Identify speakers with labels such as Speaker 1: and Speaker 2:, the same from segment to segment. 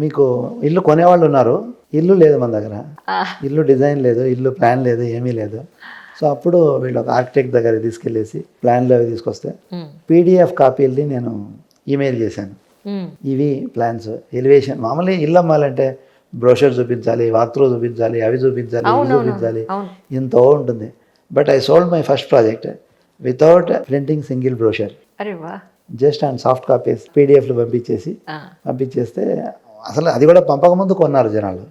Speaker 1: మీకు ఇల్లు కొనేవాళ్ళు ఉన్నారు, ఇల్లు లేదు మన దగ్గర, ఇల్లు డిజైన్ లేదు, ఇల్లు ప్లాన్ లేదు, ఏమీ లేదు. సో అప్పుడు వీళ్ళు ఒక ఆర్కిటెక్ట్ దగ్గర తీసుకెళ్ళేసి ప్లాన్లు అవి తీసుకొస్తే పీడిఎఫ్ కాపీలని నేను ఈమెయిల్ చేశాను. ఇవి ప్లాన్స్, ఎలివేషన్. మామూలుగా ఇల్లు అమ్మాలంటే బ్రోషర్ చూపించాలి, వాక్త్రూ చూపించాలి, అవి చూపించాలి, ఇవి చూపించాలి, ఎంతో ఉంటుంది. But I sold my first project without printing single brochure. Just and soft copies పీడిఎఫ్లు పంపించేస్తే అసలు అది కూడా పంపకముందు కొన్నారు జనాలు.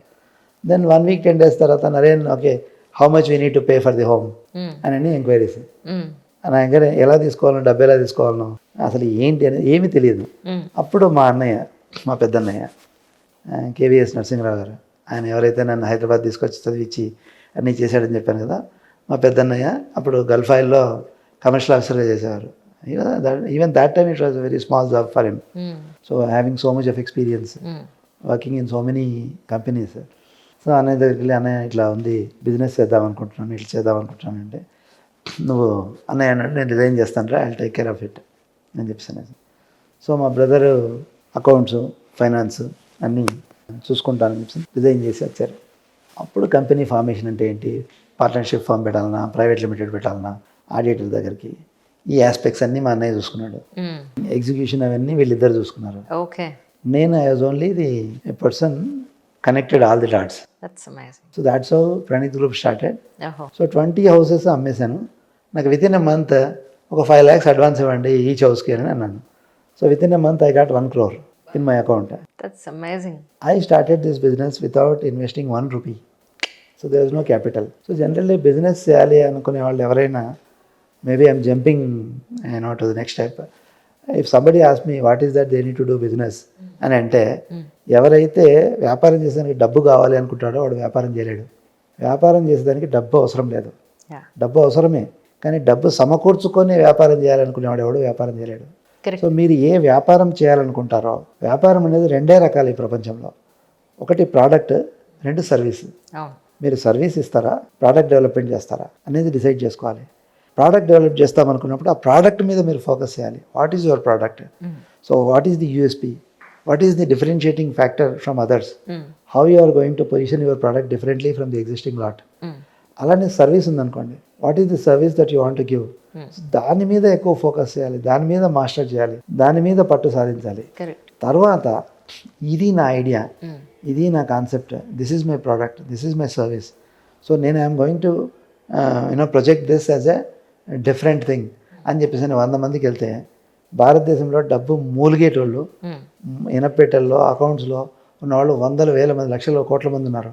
Speaker 1: దెన్ 1 week 10 days తర్వాత Naren okay how much we need to pay for the home అని ఎంక్వైరీస్. నా దగ్గర ఎలా తీసుకోవాలనో, డబ్బు ఎలా తీసుకోవాలనో, అసలు ఏంటి అనేది ఏమీ తెలియదు. అప్పుడు మా అన్నయ్య, మా పెద్దన్నయ్య కేవీఎస్ నరసింహరావు గారు, ఆయన ఎవరైతే నన్ను హైదరాబాద్ తీసుకొచ్చి చదివించి అన్నీ చేశాడని చెప్పాను కదా, మా పెద్దన్నయ్య అప్పుడు గల్ఫ్ ఆయిల్లో కమర్షియల్ ఆఫీసర్గా చేసేవారు. Even that time it was very small job for him. So having so much of experience working in so many companies. So అన్నయ్య దగ్గరికి వెళ్ళి, అన్నయ్య ఇట్లా ఉంది, బిజినెస్ చేద్దాం అనుకుంటున్నాను, ఇట్లా చేద్దాం అనుకుంటున్నాను అంటే, నువ్వు అన్నయ్య అన్నాడు నేను డిజైన్ చేస్తాను రా, I take care of it అని చెప్పాను. సో మా బ్రదరు అకౌంట్స్, ఫైనాన్స్ అన్నీ చూసుకుంటానని చెప్పి డిజైన్ చేసి వచ్చారు. అప్పుడు కంపెనీ ఫార్మేషన్ అంటే ఏంటి, పార్ట్నర్షిప్ ఫామ్ పెట్టాలన్నా, ప్రైవేట్ లిమిటెడ్ పెట్టాలన్నా, ఆడిటర్ దగ్గరికి, ఈ ఆస్పెక్ట్స్ అన్నీ మా అన్నయ్య చూసుకున్నాడు. ఎగ్జిక్యూషన్ అవన్నీ వీళ్ళిద్దరు చూసుకున్నారు. నేను I was only the person connected all the dots.
Speaker 2: That's amazing.
Speaker 1: So that's how Pranit Group started. So 20 houses అమ్మేశాను. నాకు విత్ ఇన్ ఎ మంత్ ఒక 5 lakhs అడ్వాన్స్ ఇవ్వండి ఈచ్ హౌస్కి అని అన్నాను. So with in a month I got 1 crore in my account.
Speaker 2: That's amazing.
Speaker 1: I started this business without investing 1 rupee. So there was no capital. So generally business చేయాలి అనుకునే వాళ్ళు ఎవరైనా, maybe I'm jumping to the next step. If somebody asks me what is that they need to do business అని అంటే, ఎవరైతే వ్యాపారం చేసేదానికి డబ్బు కావాలి అనుకుంటాడో వాడు వ్యాపారం చేయలేడు. వ్యాపారం చేసేదానికి డబ్బు అవసరం లేదు. డబ్బు అవసరమే, కానీ డబ్బు సమకూర్చుకొని వ్యాపారం చేయాలనుకునేవాడు ఎవడు వ్యాపారం చేయలేడు. సో మీరు ఏ వ్యాపారం చేయాలనుకుంటారో, వ్యాపారం అనేది 2 రకాలు ఈ ప్రపంచంలో. ఒకటి ప్రోడక్ట్, 2 సర్వీస్. మీరు సర్వీస్ ఇస్తారా, ప్రోడక్ట్ డెవలప్మెంట్ చేస్తారా అనేది డిసైడ్ చేసుకోవాలి. ప్రోడక్ట్ డెవలప్ చేస్తామనుకున్నప్పుడు ఆ ప్రోడక్ట్ మీద మీరు ఫోకస్ చేయాలి. What is your product? So what is the USP? What is the differentiating factor from others? How you are going to position your product differently from the existing lot? అలానే service ఉందనుకోండి, what is the service that you want to give? దాని మీద ఎక్కువ focus చేయాలి, దాని మీద master చేయాలి, దాని మీద పట్టు సాధించాలి. తర్వాత ఇది నా ఐడియా, ఇది నా concept, this is my product, this is my service. So నేను I'm going to project this as a different thing అని చెప్పేసి 100 మందికి వెళ్తే, భారతదేశంలో డబ్బు మూలిగేటోళ్ళు, ఇనపెట్టెల్లో అకౌంట్స్లో ఉన్నవాళ్ళు 100,000 మంది, లక్షల కోట్ల మంది ఉన్నారు.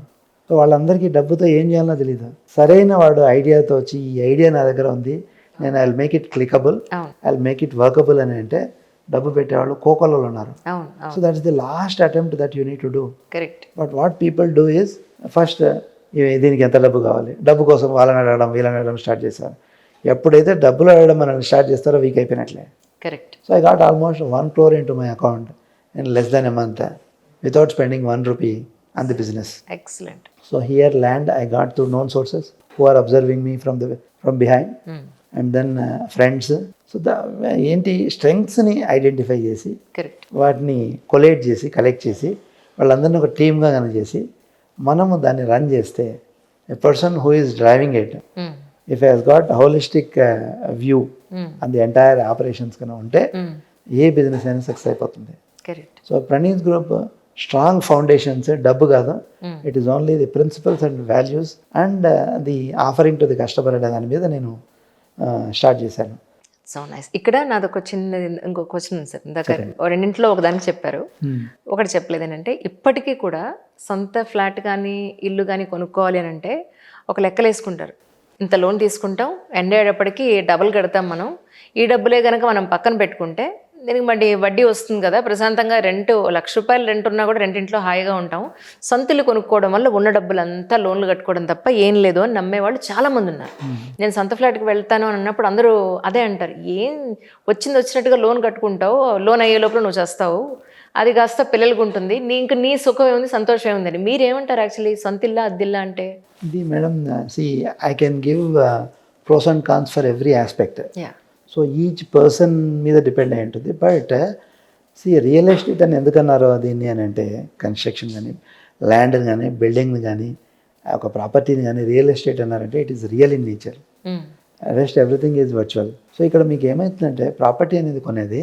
Speaker 1: సో వాళ్ళందరికీ డబ్బుతో ఏం చేయాలో తెలియదు. సరైన వాడు ఐడియాతో వచ్చి, ఈ ఐడియా నా దగ్గర ఉంది, నేను I will make it clickable, I will make it workable అని అంటే డబ్బు పెట్టేవాళ్ళు కోకొల్లలు ఉన్నారు. So that is the last attempt that you need to do. But what people do is first దీనికి ఎంత డబ్బు కావాలి, డబ్బు కోసం వాళ్ళని అడగడం, వీళ్ళని అడగడం స్టార్ట్ చేస్తారు. ఎప్పుడైతే డబ్బులు అడగడం మనల్ని స్టార్ట్ చేస్తారో week అయిపోయినట్లే. So I got almost 1 crore into my account in less than a month without spending 1 rupee on the business.
Speaker 2: Excellent.
Speaker 1: So here land I got through known sources who are observing me from behind, and then friends. So the ఏంటి strengths ని identify చేసి, వాటిని collate చేసి, collect చేసి, వాళ్ళందరినీ ఒక టీమ్గా కనుక చేసి మనము దాన్ని రన్ చేస్తే, a person who is driving it, if he has got a holistic view on the entire operations కన్నా ఉంటే ఏ బిజినెస్ అయినా సక్సెస్ అయిపోతుంది. So Praneeth group strong foundations, డబ్బు కాదు, it is only the principles and values and the offering to the customer అనే దాని మీద నేను స్టార్ట్ చేశాను.
Speaker 2: So nice. ఇక్కడ నాదొక చిన్న ఇంకో క్వశ్చన్ ఉంది సార్. ఇందాక రెండింటిలో ఒకదానికి చెప్పారు, ఒకటి చెప్పలేదు. ఏంటంటే ఇప్పటికీ కూడా సొంత ఫ్లాట్ కానీ ఇల్లు కానీ కొనుక్కోవాలి అని అంటే ఒక లెక్కలు వేసుకుంటారు. ఇంత లోన్ తీసుకుంటాం, ఎండ్ అయ్యేటప్పటికి డబుల్ కడతాం మనం, ఈ డబ్బులే కనుక మనం పక్కన పెట్టుకుంటే దీనికి మళ్ళీ వడ్డీ వస్తుంది కదా, ప్రశాంతంగా ₹1,00,000 రెంట్ ఉన్నా కూడా రెంటింట్లో హాయిగా ఉంటాం, సొంత ఇల్లు కొనుక్కోవడం వల్ల ఉన్న డబ్బులంతా లోన్లు కట్టుకోవడం తప్ప ఏం లేదు అని నమ్మేవాళ్ళు చాలామంది ఉన్నారు. నేను సొంత ఫ్లాట్కి వెళ్తాను అని అన్నప్పుడు అందరూ అదే అంటారు, ఏం వచ్చినట్టుగా లోన్ కట్టుకుంటావు, లోన్ అయ్యే లోపల నువ్వు చేస్తావు, అది కాస్త పిల్లలకు ఉంటుంది, నీకు నీ సుఖం ఏముంది, సంతోషం ఏముందని. మీరేమంటారు యాక్చువల్లీ సొంత ఇల్లా అద్దిల్లా అంటే?
Speaker 1: ఇది madam, see I can give pros and cons for every aspect. So each person మీద డిపెండ్ అయి ఉంటుంది. బట్ రియల్ ఎస్టేట్ అని ఎందుకన్నారో దీన్ని అని అంటే కన్స్ట్రక్షన్ కానీ ల్యాండ్ని కానీ బిల్డింగ్ని కానీ ఒక ప్రాపర్టీని కానీ రియల్ ఎస్టేట్ అన్నారంటే it is real in nature, rest everything is virtual. So ఇక్కడ మీకు ఏమవుతుందంటే ప్రాపర్టీ అనేది కొనేది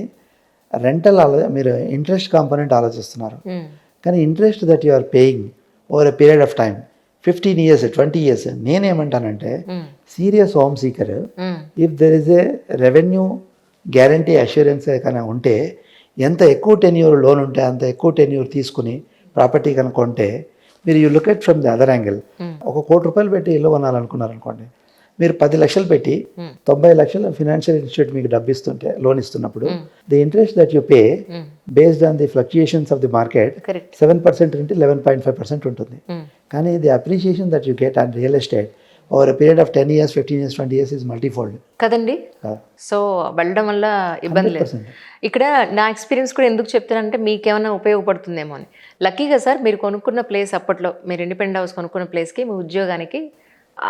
Speaker 1: రెంటల్ మీరు ఇంట్రెస్ట్ కాంపోనెంట్ ఆలోచిస్తున్నారు, కానీ interest that you are paying over a period of time 15 years 20 years. నేనేమంటానంటే serious home seeker if there is a revenue guarantee assurance కనుక ఉంటే ఎంత ఎక్కువ టెన్యూర్ లోన్ ఉంటే అంత ఎక్కువ టెన్యూర్ తీసుకుని ప్రాపర్టీ కనుక కొంటే మీరు you look at from the other angle. 1 కోటి రూపాయలు పెట్టి ఇల్లు కొనాలనుకున్నారు అనుకోండి, మీరు 10 లక్షలు పెట్టి 90 లక్షలు ఫినాన్షియల్ ఇన్స్టిట్యూట్ మీకు డబ్బు ఇస్తుంటే లోన్ ఇస్తున్నప్పుడు the interest that you pay based on the fluctuations of the market 7% నుండి 11.5% ఉంటుంది. కానీ the appreciation that you get on real estate over period of 10 years 15 years 20 years is multifold
Speaker 2: కదండి. So వెళ్ళడం వల్ల ఇబ్బంది లేదు. ఇక్కడ నా ఎక్స్పీరియన్స్ కూడా ఎందుకు చెప్తానంటే మీకేమైనా ఉపయోగపడుతుందేమో అని. లక్కీగా సార్ మీరు కొనుక్కున్న ప్లేస్ అప్పట్లో మీరు ఇండిపెండెంట్ హౌస్ కొనుక్కున్న ప్లేస్కి మీ ఉద్యోగానికి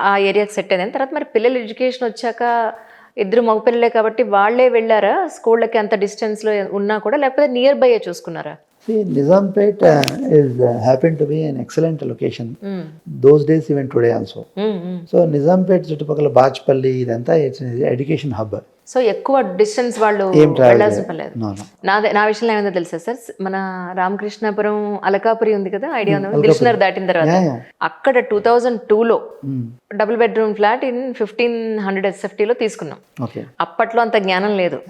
Speaker 2: ఆ ఏరియాకి సెట్ అయింది. తర్వాత మరి పిల్లలు ఎడ్యుకేషన్ వచ్చాక 2 మగపిల్లలే కాబట్టి వాళ్ళే వెళ్ళారా స్కూళ్ళకి అంత డిస్టెన్స్లో ఉన్నా కూడా, లేకపోతే నియర్ బై చూసుకున్నారా?
Speaker 1: Nizampet is happened to be an excellent location. Those days, even today also. So Nizampet చుట్టుపక్కల బాచ్పల్లి ఇదంతా ఎడ్యుకేషన్ హబ్.
Speaker 2: సో ఎక్కువ డిస్టెన్స్ వాళ్ళు వెళ్ళాల్సిన పర్లేదు. నా విషయంలో ఏమైందో తెలుసా సార్, మన రామకృష్ణాపురం అలకాపురి ఉంది కదా, ఐడియా ఉంది, దిల్సునర్ దాటిన తర్వాత అక్కడ 2002లో డబుల్ బెడ్రూమ్ ఫ్లాట్ ఇన్ 1500 SFTలో తీసుకున్నాం. అప్పట్లో అంత జ్ఞానం లేదు,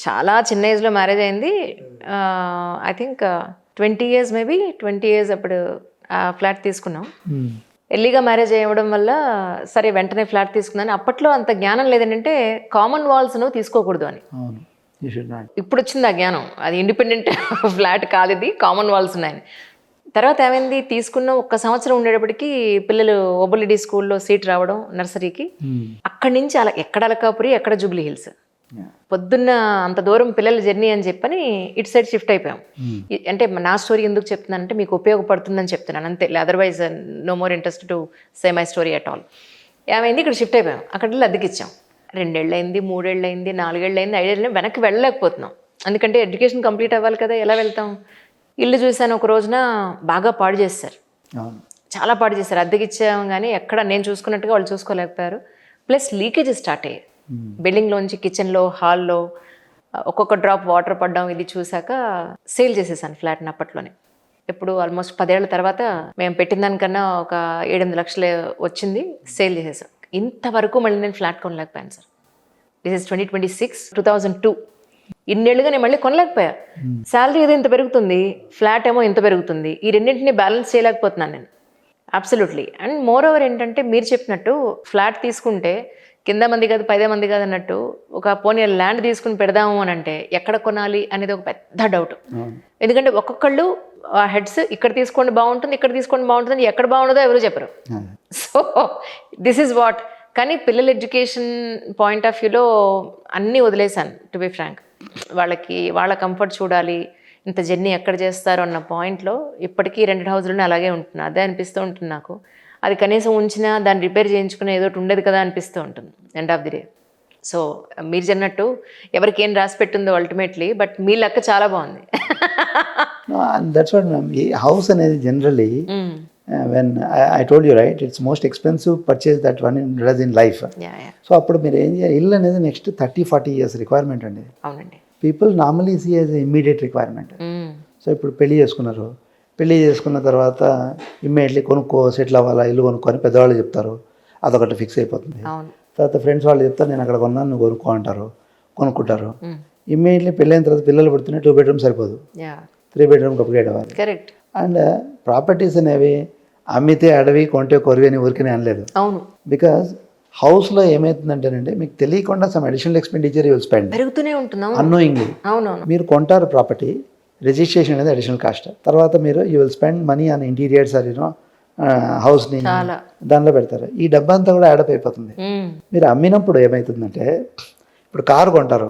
Speaker 2: చాలా చిన్న ఏజ్ లో మ్యారేజ్ అయింది. I think 20 years maybe 20 years అప్పుడు ఆ ఫ్లాట్ తీసుకున్నాం. ఎర్లీగా మ్యారేజ్ అవ్వడం వల్ల సరే వెంటనే ఫ్లాట్ తీసుకున్నాను. అప్పట్లో అంత జ్ఞానం లేదంటే కామన్ వాల్స్ నువ్వు తీసుకోకూడదు అని. ఇప్పుడు వచ్చింది ఆ జ్ఞానం, అది ఇండిపెండెంట్ ఫ్లాట్ కాదు, ఇది కామన్ వాల్స్ ఉన్నాయని. తర్వాత ఏమైంది, తీసుకున్న 1 సంవత్సరం ఉండేటప్పటికి పిల్లలు ఓబులిడి స్కూల్లో సీట్ రావడం నర్సరీకి. అక్కడి నుంచి అలా ఎక్కడ అలకాపురి ఎక్కడ జూబ్లీ హిల్స్, పొద్దున్న అంత దూరం పిల్లల జర్నీ అని చెప్పని ఇటు సైడ్ షిఫ్ట్ అయిపోయాం. అంటే నా స్టోరీ ఎందుకు చెప్తున్నానంటే మీకు ఉపయోగపడుతుందని చెప్తున్నాను అంతే, otherwise no more interest to say my story at all. ఏమైంది, ఇక్కడ షిఫ్ట్ అయిపోయాం, అక్కడ అద్దెకిచ్చాం. 2 ఏళ్ళు అయింది, 3 ఏళ్ళు అయింది, 4 ఏళ్ళు అయింది, 5 ఏళ్ళు వెనక్కి వెళ్ళలేకపోతున్నాం. ఎందుకంటే ఎడ్యుకేషన్ కంప్లీట్ అవ్వాలి కదా, ఎలా వెళ్తాం. ఇల్లు చూశాను ఒక రోజున, బాగా పాడు చేస్తారు, చాలా పాడు చేశారు. అద్దెకిచ్చాం కానీ ఎక్కడ నేను చూసుకున్నట్టుగా వాళ్ళు చూసుకోలేకపోయారు. ప్లస్ లీకేజెస్ స్టార్ట్ అయ్యాయి బిల్డింగ్లోంచి, కిచెన్లో, హాల్లో ఒక్కొక్క డ్రాప్ వాటర్ పడ్డం. ఇది చూశాక సేల్ చేసేసాను ఫ్లాట్ని అప్పట్లోనే. ఇప్పుడు ఆల్మోస్ట్ 10 ఏళ్ల తర్వాత మేము పెట్టిన దానికన్నా ఒక 7-8 లక్షలు వచ్చింది, సేల్ చేసేసాం. ఇంతవరకు మళ్ళీ నేను ఫ్లాట్ కొనలేకపోయాను సార్. This is 2026, 2002. ఇన్నేళ్ళుగా నేను మళ్ళీ కొనలేకపోయా. శాలరీ ఏదో ఇంత పెరుగుతుంది, ఫ్లాట్ ఏమో ఇంత పెరుగుతుంది, ఈ రెండింటిని బ్యాలెన్స్ చేయలేకపోతున్నాను నేను అబ్సల్యూట్లీ. అండ్ మోర్ ఓవర్ ఏంటంటే మీరు చెప్పినట్టు ఫ్లాట్ తీసుకుంటే కింద మంది కాదు 10 మంది కాదు అన్నట్టు, ఒక పోనీ ల్యాండ్ తీసుకుని పెడదాము అని అంటే ఎక్కడ కొనాలి అనేది ఒక పెద్ద డౌట్. ఎందుకంటే ఒక్కొక్కళ్ళు హెడ్స్ ఇక్కడ తీసుకోండి బాగుంటుంది, ఇక్కడ తీసుకోండి బాగుంటుంది, ఎక్కడ బాగుంటుందో ఎవరు చెప్పరు. So this is what. కానీ పిల్లల ఎడ్యుకేషన్ పాయింట్ ఆఫ్ వ్యూలో అన్నీ వదిలేశాను టు బి ఫ్రాంక్. వాళ్ళకి వాళ్ళ కంఫర్ట్ చూడాలి, ఇంత జర్నీ ఎక్కడ చేస్తారు అన్న పాయింట్లో ఇప్పటికీ రెంటెడ్ హౌస్లోనే అలాగే ఉంటున్నా. అదే అనిపిస్తూ ఉంటుంది నాకు. అది కనీసం ఉంచినా దాన్ని రిపేర్ చేయించుకునే ఏదో ఉండేది కదా అనిపిస్తూ ఉంటుంది end of the day. So మీరు చెప్పినట్టు ఎవరికి ఏం రాసి పెట్టిందో అల్టిమేట్లీ, బట్ మీ లెక్క చాలా బాగుంది.
Speaker 1: That's what ma'am. ఈ హౌస్ అనేది generally when I told you right, it's most expensive purchase that one does in life. So అప్పుడు మీరు ఏం చేయాలి, ఇల్లు అనేది నెక్స్ట్ 30-40 years రిక్వైర్మెంట్ అండి.
Speaker 2: అవునండి.
Speaker 1: People normally see as immediate requirement. So ఇప్పుడు పెళ్లి చేసుకున్నారు, పెళ్లి చేసుకున్న తర్వాత ఇమ్మీడియట్లీ కొనుక్కో, సెటిల్ అవ్వాలా, ఇల్లు కొనుక్కో అని పెద్దవాళ్ళు చెప్తారు, అదొకటి ఫిక్స్ అయిపోతుంది. తర్వాత ఫ్రెండ్స్ వాళ్ళు చెప్తారు నేను అక్కడ కొన్నాను నువ్వు కొనుక్కో అంటారు, కొనుక్కుంటారు. ఇమ్మీడియట్లీ పెళ్ళైన తర్వాత పిల్లలు పుడుతున్నాయి, 2 bedroom సరిపోదు, 3 bedroom అప్గ్రేడ్ అవ్వాలి.
Speaker 2: కరెక్ట్.
Speaker 1: అండ్ ప్రాపర్టీస్ అనేవి అమ్మితే అడవి కొంటే కొరివి అని ఊరికనే అనలేదు.
Speaker 2: అవును.
Speaker 1: బికాజ్ హౌస్లో ఏమవుతుందంటేనండి మీకు తెలియకుండా some additional expenditure you will spend
Speaker 2: పెరుగుతూనే ఉంటున్నాం
Speaker 1: అన్నోయింగ్లీ.
Speaker 2: అవునవును.
Speaker 1: మీరు కొంటారు ప్రాపర్టీ, రిజిస్ట్రేషన్ అనేది అడిషనల్ కాస్ట్. తర్వాత మీరు you will spend money on interiors or you know హౌస్ని దానిలో పెడతారు. ఈ డబ్బా అంతా కూడా యాడప్ అయిపోతుంది. మీరు అమ్మినప్పుడు ఏమవుతుందంటే ఇప్పుడు కారు కొంటారు,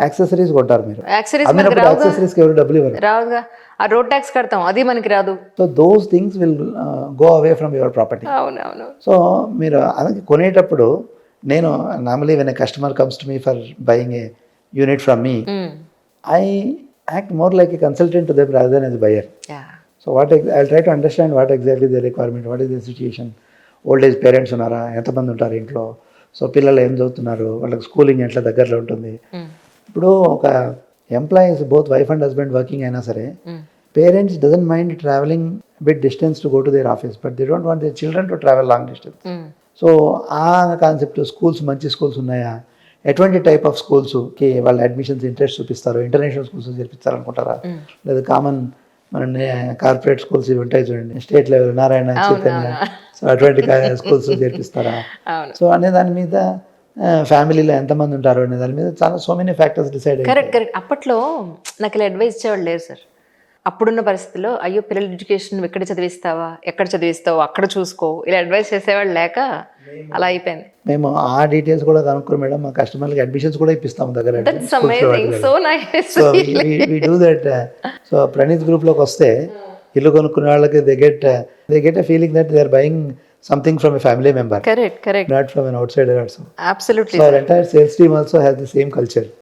Speaker 1: యాక్సెసరీస్ కొంటారు, మీరు అమ్మినప్పుడు యాక్సెసరీస్కి ఎవరు డబ్బులు ఇవ్వరు,
Speaker 2: రావుగా. ఆ రోడ్ ట్యాక్స్ కడతాం, అది మనకి రాదు.
Speaker 1: So those things will go away from your property.
Speaker 2: అవునవును.
Speaker 1: సో మీరు అలాగే కొనేటప్పుడు నేను normally when a customer comes to me for buying A unit from me, I act more like A consultant to them rather than as buyer.
Speaker 2: Yeah
Speaker 1: so I'll try to understand what exactly the requirement, what is the situation. Old age parents ఉన్నారా, ఎంతమంది ఉంటారు ఇంట్లో, so పిల్లలు ఏం చదువుతున్నారు, వాళ్ళకి schooling ఎట్లా దగ్గరలో ఉంటుంది. ఇప్పుడు ఒక employees both wife and husband working అయినా సరే, parents doesn't mind travelling bit distance to go to their office, but they don't want their children to travel long distance. So ఆ కాన్సెప్ట్, స్కూల్స్ మంచి schools ఉన్నాయా, ఎటువంటి type of స్కూల్స్కి వాళ్ళ admissions interest చూపిస్తారు, international schools చేర్పిస్తారనుకుంటారా, లేదా common మన corporate schools ఇవి ఉంటాయి చూడండి, state level Narayana, Chaitanya, so అటువంటి స్కూల్స్ చేర్పిస్తారా, సో అనే దాని మీద ఫ్యామిలీలో ఎంతమంది ఉంటారు అనే దాని మీద చాలా సో మెనీ ఫ్యాక్టర్స్ డిసైడ్ అయ్యాయి.
Speaker 2: కరెక్ట్. అప్పట్లో నాకు ఇలా అడ్వైస్ ఇచ్చేవాళ్ళు లేరు సార్. అప్పుడున్న పరిస్థితుల్లో అయ్యో పిల్లల ఎడ్యుకేషన్ ఎక్కడ చదివిస్తావా, ఎక్కడ చదివిస్తావు, అక్కడ చూసుకో, ఇలా అడ్వైస్ చేసేవాళ్ళు లేక అలా అయిపోయింది.
Speaker 1: మేము ఆ డీటెయిల్స్ కూడా కనుక్కుని మేడం, మా కస్టమర్లకి అడ్మిషన్స్ కూడా ఇప్పిస్తాం దగ్గర.
Speaker 2: That's amazing, so nice.
Speaker 1: So we do that. So Praneeth గ్రూప్లోకి వస్తే ఇల్లు కొనుక్కునే వాళ్ళకి they get a feeling that they are buying something from a family member,
Speaker 2: correct
Speaker 1: not from an outsider also.
Speaker 2: Absolutely.
Speaker 1: So our entire sales team also has the same culture.